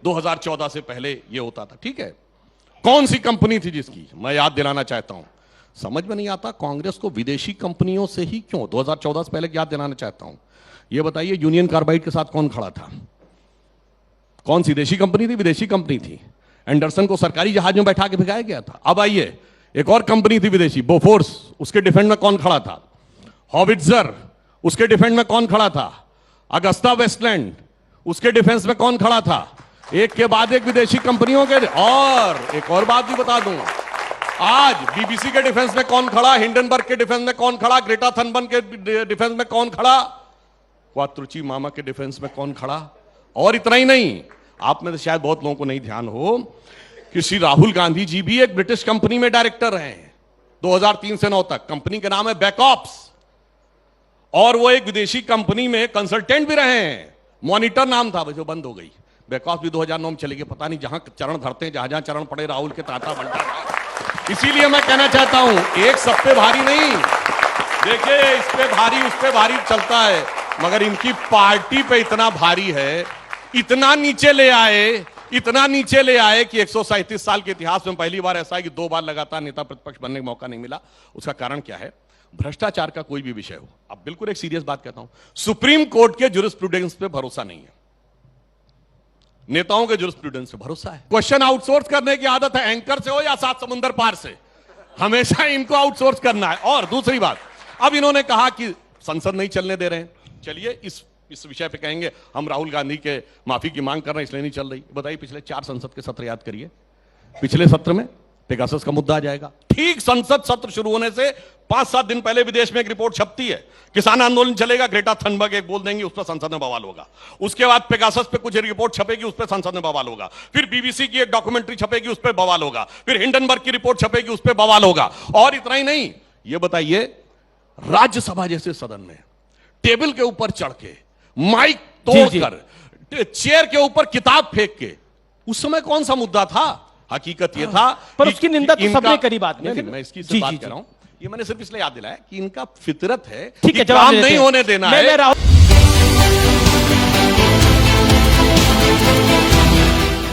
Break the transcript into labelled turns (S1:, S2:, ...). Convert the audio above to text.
S1: 2014 से पहले ये होता था, ठीक है। कौन सी कंपनी थी जिसकी, मैं याद दिलाना चाहता हूं। समझ में नहीं आता कांग्रेस को विदेशी कंपनियों से ही क्यों, 2014 से पहले याद दिलाना चाहता हूं। ये बताइए यूनियन कार्बाइड के साथ कौन खड़ा था? कौन सी देशी कंपनी थी? विदेशी कंपनी थी। एंडरसन को सरकारी जहाज में बैठा के भिगाया गया था। अब आइए, एक और कंपनी थी विदेशी, बोफोर्स, उसके डिफेंस में कौन खड़ा था? हॉविट्जर, उसके डिफेंस में कौन खड़ा था? अगस्ता वेस्टलैंड, उसके डिफेंस में कौन खड़ा था? एक के बाद एक विदेशी कंपनियों के। और एक और बात भी बता दूं, आज बीबीसी के डिफेंस में कौन खड़ा? हिंडनबर्ग के डिफेंस में कौन खड़ा? ग्रेटा थनबर्ग के डिफेंस में कौन खड़ा? क्वात्रुची मामा के डिफेंस में कौन खड़ा? और इतना ही नहीं, आप में से शायद बहुत लोगों को नहीं ध्यान हो कि श्री राहुल गांधी जी भी एक ब्रिटिश कंपनी में डायरेक्टर रहे हैं 2003 से 9 तक। कंपनी का नाम है बैकऑप्स, और वो एक विदेशी कंपनी में कंसल्टेंट भी रहे हैं। मॉनिटर नाम था, जो बंद हो गई। बैकऑप्स भी 2009 में चली गई। पता नहीं जहां चरण धरते हैं, जहां जहां चरण पड़े राहुल के ताता बनता। इसीलिए मैं कहना चाहता हूं, एक सब पे भारी नहीं, देखिए इस पे भारी उस पे भारी चलता है, मगर इनकी पार्टी पे इतना भारी है, इतना नीचे ले आए, इतना नीचे ले आए कि 137 साल के इतिहास में पहली बार ऐसा है कि 2 बार लगातार नेता प्रतिपक्ष बनने का मौका नहीं मिला। उसका कारण क्या है? भ्रष्टाचार का कोई भी विषय हो। अब बिल्कुल एक सीरियस बात कहता हूं, सुप्रीम कोर्ट के जुरिस्प्रूडेंस पे भरोसा नहीं है, नेताओं के जुरिस्प्रूडेंस पे भरोसा है। क्वेश्चन आउटसोर्स करने की आदत है, एंकर से हो या 7 समुंदर पार से, हमेशा इनको आउटसोर्स करना है। और दूसरी बात, अब इन्होंने कहा कि संसद नहीं चलने दे रहे हैं। चलिए इस विषय पे कहेंगे हम राहुल गांधी के माफी की मांग कर रहे हैं इसलिए नहीं चल रही। बताइए पिछले 4 संसद के सत्र याद करिए, पिछले सत्र में पेगासस का मुद्दा आ जाएगा। ठीक संसद सत्र शुरू होने से 5-7 दिन पहले विदेश में एक रिपोर्ट छपती है, किसान आंदोलन चलेगा, ग्रेटा थनबर्ग एक बोल देंगे, उस पर संसद में बवाल होगा। उसके बाद पेगासस पे कुछ रिपोर्ट छपेगी, उस पर संसद में बवाल होगा। फिर बीबीसी की एक डॉक्यूमेंट्री छपेगी, उस पर बवाल होगा। फिर हिंडनबर्ग की रिपोर्ट छपेगी, उस पर बवाल होगा। और इतना ही नहीं, ये बताइए राज्यसभा जैसे सदन में टेबल के ऊपर चढ़ के, माइक तोड़कर, चेयर के ऊपर किताब फेंक के, उस समय कौन सा मुद्दा था? हकीकत यह था,
S2: पर उसकी निंदा तो सबने करी बात में।
S1: मैं इसकी बात कर रहा हूं, ये मैंने सिर्फ इसलिए याद दिलाया कि इनका फितरत है,
S2: ठीक है,
S1: काम नहीं होने देना है।